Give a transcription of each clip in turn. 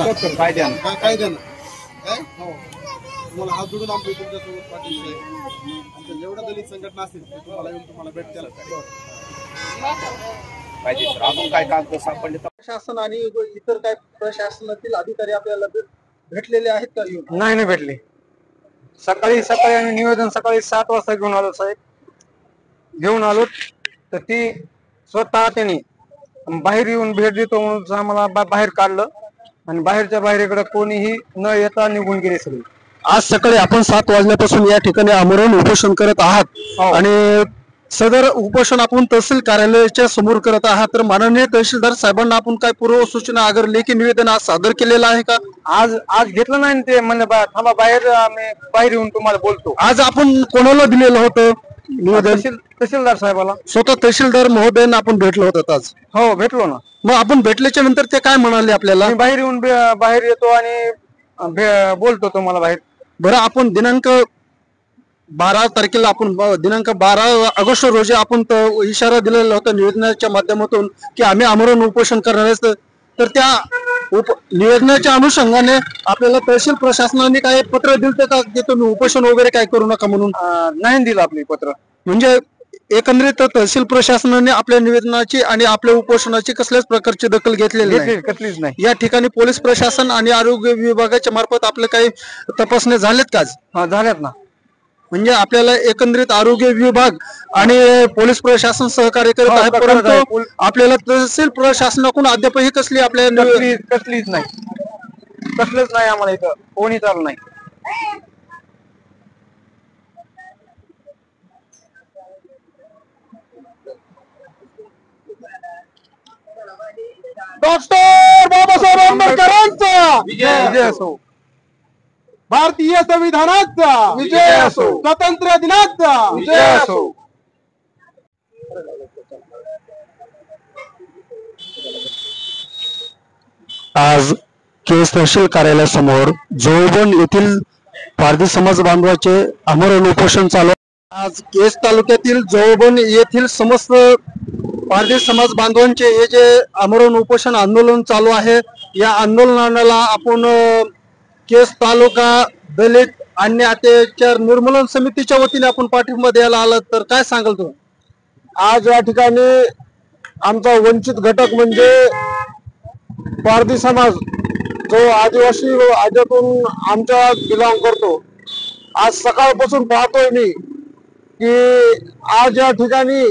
कायद्यानं काय तुम्हाला हात जोडून आमच्या तुमच्यासोबत पाठीशी आहे. आमच्या जेवढ्या दलित संघटना असतील ते तुम्हाला येऊन तुम्हाला भेट द्यायला पाहिजे. अजून काय काम सापडले प्रशासन आणि इतर काय प्रशासनातील अधिकारी आपल्याला भेटलेले आहेत का? नाही भेटले. सकाळी आम्ही निवेदन सकाळी 7 वाजता घेऊन आलो साहेब. घेऊन आलो तर ती स्वतः त्यांनी बाहेर येऊन भेट देतो म्हणून आम्हाला बाहेर काढलं आणि बाहेरच्या बाहेर इकडे कोणीही न येता निघून गेले सगळे. आज सकाळी आपण 7 वाजल्यापासून या ठिकाणी आमरण उपोषण करत आहात आणि सदर उपोषण आपण तहसील कार्यालयाच्या समोर करत आहात. तर माननीय तहसीलदार साहेबांना आपण काय पूर्व सूचना अगर लेखी निवेदन आज सादर केलेलं आहे का? आज घेतलं नाही ते म्हणलं थांबा बाहेर आम्ही बाहेर येऊन तुम्हाला बोलतो. आज आपण कोणाला दिलेलं होतं निवेदन? तहसीलदार साहेबाला. स्वतः तहसीलदार महोदयांना आपण भेटलो होतं आज? हो भेटलो ना. मग आपण भेटल्याच्या नंतर ते काय म्हणाले आपल्याला? बाहेर येऊन बाहेर येतो आणि बोलतो तुम्हाला बाहेर. बरं, आपण दिनांक 12 तारखेला आपण दिनांक 12 ऑगस्ट रोजी आपण इशारा दिलेला होता निवेदनाच्या माध्यमातून की आम्ही आमरण उपोषण करणार आहे. तर त्या निवेदनाच्या अनुषंगाने आपल्याला तहसील प्रशासनाने काय पत्र दिलं का की तुम्ही उपोषण वगैरे काय करू नका म्हणून? नाही दिलं आपले पत्र. म्हणजे एकंदरीत तहसील प्रशासनाने आपल्या निवेदनाची आणि आपल्या उपोषणाची कसल्याच प्रकारची दखल घेतलेली नाही. या ठिकाणी पोलीस प्रशासन आणि आरोग्य विभागाच्या मार्फत आपले काही तपासण्या झालेत का? झाल्यात ना. म्हणजे आपल्याला एकंदरीत आरोग्य विभाग आणि पोलीस प्रशासन सहकार्य करत आहे, परंतु आपल्याला तहसील प्रशासनाकडून अद्यापही कसलीच नाही, कसलंच नाही आम्हाला इथं कोणी चालू नाही. डॉक्टर बाबासाहेब आंबेडकरांचा विजय असो. भारतीय संविधानाचा विजय असो. स्वातंत्र्य दिनाचा विजय असो. आज केस तहसील कार्यालयासमोर जोळबन येथील पारधी समाज बांधवाचे आमरण उपोषण चालू. आज केस तालुक्यातील जोळबन येथील समस्त पारधी समाज बांधवांचे हे जे आमरण उपोषण आंदोलन चालू आहे, या आंदोलनाला आपण केस तालुका दलित अन्याय अत्याचार निर्मूलन समितीच्या वतीने आपण पाठिंबा द्यायला आलात, तर काय सांगाल तुम्ही? आज या ठिकाणी आमचा वंचित घटक म्हणजे पारधी समाज जो आदिवासी राज्यातून आमच्या बिलॉंग करतो, आज सकाळपासून पाहतोय मी की आज या ठिकाणी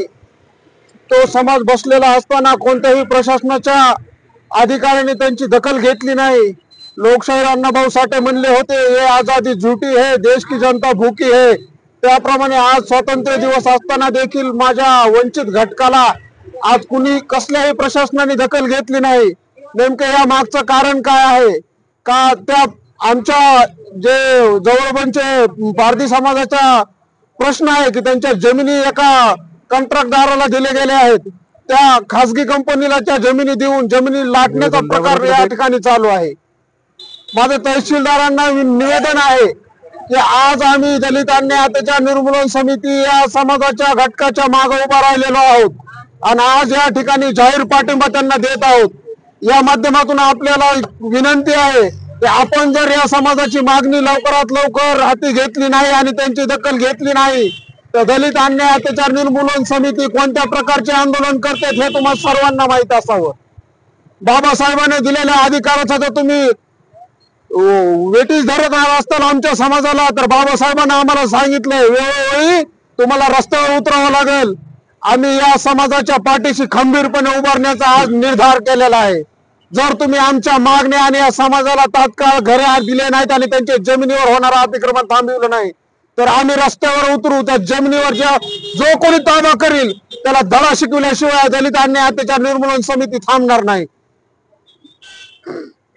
तो समाज बसलेला असताना कोणत्याही प्रशासनाच्या अधिकाऱ्यांनी त्यांची दखल घेतली नाही. लोकशाहीर अण्णाभाऊ साठे म्हणले होते, ये आजादी झूठी है, देश की जनता भूकी है. त्याप्रमाणे आज स्वातंत्र्य दिवस असताना देखील माझ्या वंचित घटकाला आज कुणी कसल्याही प्रशासनाने दखल घेतली नाही. नेमकं या मागचं कारण काय आहे? का त्या आमच्या जे जवळबनचे पारधी समाजाचा प्रश्न आहे की त्यांच्या जमिनी एका कंत्राटदाराला दिले गेले आहेत, त्या खासगी कंपनीला त्या जमिनी देऊन जमिनी लाटण्याचा प्रकार या ठिकाणी चालू आहे. माझं तहसीलदारांना निवेदन आहे की आज आम्ही दलित अन्याय अत्याचार निर्मूलन समिती या समाजाच्या घटकाच्या मागे उभा राहिलेलो आहोत आणि आज या ठिकाणी जाहीर पाठिंबा त्यांना देत आहोत. या माध्यमातून आपल्याला विनंती आहे की आपण जर या समाजाची मागणी लवकरात लवकर हाती घेतली नाही आणि त्यांची दखल घेतली नाही तर दलित अन्याय अत्याचार निर्मूलन समिती कोणत्या प्रकारचे आंदोलन करते हे तुम्हाला सर्वांना माहित असावं. बाबासाहेबांनी दिलेल्या अधिकाराचा जर तुम्ही वेटीस धरत असताना आमच्या समाजाला, तर बाबासाहेबांना आम्हाला सांगितलंय वेळोवेळी तुम्हाला रस्त्यावर उतरावं लागेल. आम्ही या समाजाच्या पाठीशी खंबीरपणे उभारण्याचा आज निर्धार केलेला आहे. जर तुम्ही आमच्या मागण्या आणि या समाजाला तात्काळ घरे दिले नाहीत आणि त्यांच्या जमिनीवर होणारा अतिक्रमण थांबविलं नाही तर आम्ही रस्त्यावर उतरू. त्या जमिनीवर जो कोणी ताबा करील त्याला धडा शिकवल्याशिवाय दलित अन्याय अत्याचार निर्मूलन समिती थांबणार नाही.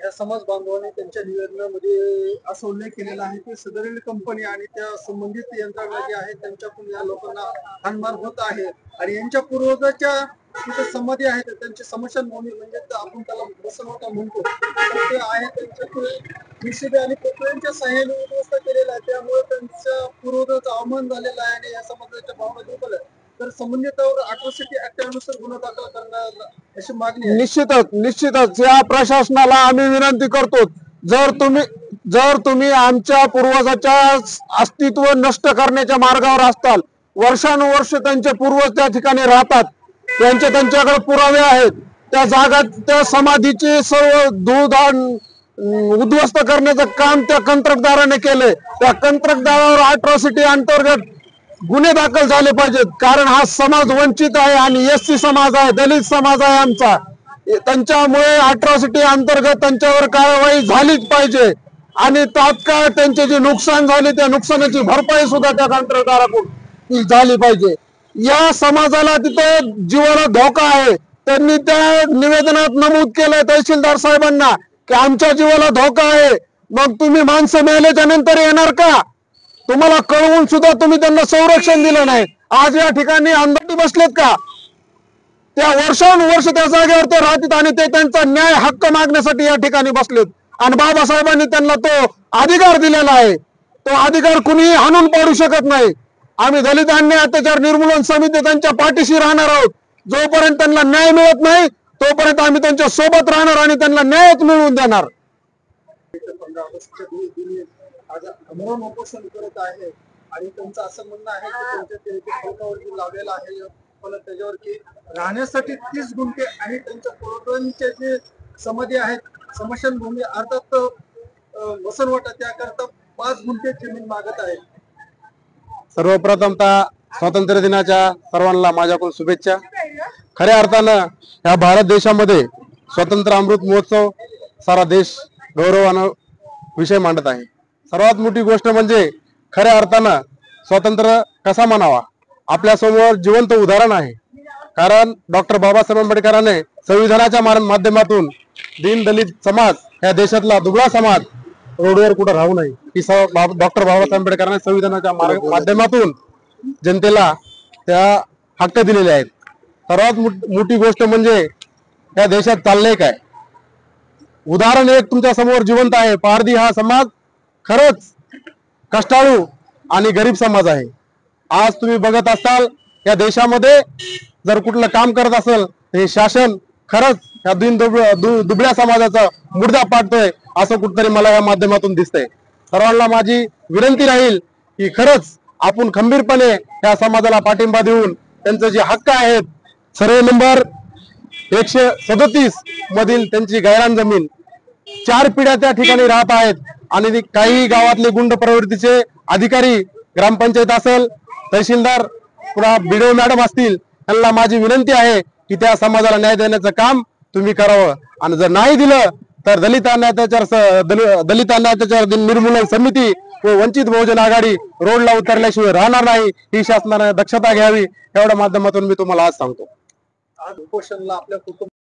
या समाज बांधवांनी त्यांच्या निवेदनामध्ये असा उल्लेख केलेला आहे की सदरील कंपनी आणि त्या संबंधित यंत्रणा जे आहेत त्यांच्याकडून या लोकांना हानमार होत आहे आणि यांच्या पूर्वजाच्या तिथे समाधी आहेत त्यांची स्मशानभूमी म्हणजे आपण त्याला बसवता म्हणतो ते आहे, त्यांच्याकडे निषेध आणि पुतळ्यांच्या सहाय्याने व्यवस्था केलेला आहे. त्यामुळे त्यांच्या पूर्वजाचं अवमान झालेलं आहे आणि या समाजाच्या भावना दुखल्या. तर संबंधितांवर अॅट्रॉसिटी ऍक्टनुसार गुन्हा दाखल करण्यात अशी मागणी आहे. निश्चितच या प्रशासनाला आम्ही विनंती करतो, जर तुम्ही आमच्या पूर्वजाच्या अस्तित्व नष्ट करण्याच्या मार्गावर असताल, वर्षानुवर्ष त्यांचे पूर्वज त्या ठिकाणी राहतात, त्यांच्याकडे पुरावे आहेत, त्या जागा त्या समाधीची सर्व धूळधाण उद्ध्वस्त करण्याचं काम त्या कंत्राटदाराने केले. त्या कंत्राटदारावर अॅट्रॉसिटी अंतर्गत गुन्हे दाखल झाले पाहिजेत, कारण हा समाज वंचित आहे आणि एससी समाज आहे, दलित समाज आहे आमचा. त्यांच्यामुळे अॅट्रॉसिटी अंतर्गत त्यांच्यावर कारवाई झालीच पाहिजे आणि तात्काळ त्यांचे जे नुकसान झाले त्या नुकसानाची भरपाई सुद्धा त्या कंत्राटदाराकडून झाली पाहिजे. या समाजाला तिथे जीवाला धोका आहे. त्यांनी त्या निवेदनात नमूद केलंय तहसीलदार साहेबांना की आमच्या जीवाला धोका आहे. मग तुम्ही माणसं मेल्याच्या नंतर येणार का? तुम्हाला कळवून सुद्धा तुम्ही त्यांना संरक्षण दिलं नाही. आज या ठिकाणी अंधाटी बसलेत का? त्या वर्षानुवर्ष त्या जागेवर ते राहतात आणि ते त्यांचा न्याय हक्क मागण्यासाठी या ठिकाणी बसलेत आणि बाबासाहेबांनी त्यांना तो अधिकार दिलेला आहे. तो अधिकार कुणीही हाणून पाडू शकत नाही. आम्ही दलित अन्याय अत्याचार निर्मूलन समिती त्यांच्या पाठीशी राहणार आहोत. जोपर्यंत त्यांना न्याय मिळत नाही तोपर्यंत आम्ही त्यांच्या सोबत राहणार आणि त्यांना न्यायच मिळवून देणार. 15 ऑगस्टच्या दिवशी आज आमरण उपोषण करत आहे आणि त्यांचं असं म्हणणं आहे की त्यांच्या फलकावरती लावलेलं आहे पण त्याच्यावर की राहण्यासाठी 30 गुंठे आणि त्यांच्या पूर्वजांचे जे समाधी आहेत स्मशानभूमी अर्थात वसनवाटा त्याकरता 5 गुंठे जमीन मागत आहे. सर्वप्रथमतः स्वातंत्र्य दिनाच्या सर्वांना माझ्याकडून शुभेच्छा. खऱ्या अर्थानं या भारत देशामध्ये स्वतंत्र अमृत महोत्सव सारा देश गौरवानं विषय मांडत आहे. सर्वात मोठी गोष्ट म्हणजे खऱ्या अर्थानं स्वातंत्र्य कसा म्हणावा, आपल्या समोर जिवंत उदाहरण आहे. कारण डॉक्टर बाबासाहेब आंबेडकरांनी संविधानाच्या माध्यमातून दीन दलित समाज या देशातला दुबळा समाज रोडवर कुठं राहू नये ही डॉक्टर बाबासाहेब आंबेडकरांनी संविधानाच्या माध्यमातून जनतेला त्या हक्क दिलेले आहेत. सर्वात मोठी गोष्ट म्हणजे या देशात चाललंय काय, उदाहरण एक तुमच्या समोर जिवंत आहे. पारधी हा समाज खरंच कष्टाळू आणि गरीब समाज आहे. आज तुम्ही बघत असाल या देशामध्ये जर कुठलं काम करत असेल हे शासन खरंच या दुबळ्या समाजाचा मुर्दा पाडतोय असं कुठतरी मला या माध्यमातून दिसतंय. सर्वांना माझी विनंती राहील की खरंच आपण खंबीरपणे या समाजाला पाठिंबा देऊन त्यांचे जे हक्क आहेत, सर्वे नंबर 137 मधील त्यांची गायरान जमीन 4 पिढ्या त्या ठिकाणी राहत आहेत आणि काही गावातले गुंड प्रवृत्तीचे अधिकारी, ग्रामपंचायत असेल, तहसीलदार, पुन्हा बीडीओ मॅडम असतील, त्यांना माझी विनंती आहे की त्या समाजाला न्याय देण्याचं काम तुम्ही करावं आणि जर नाही दिलं तर दलित अन्याय अत्याचार निर्मूलन समिती व वंचित बहुजन आघाडी रोडला उतरल्याशिवाय राहणार नाही. ही शासनाने दक्षता घ्यावी एवढ्या माध्यमातून मी तुम्हाला आज सांगतो. आज उपोषणला आपल्या कुटुंब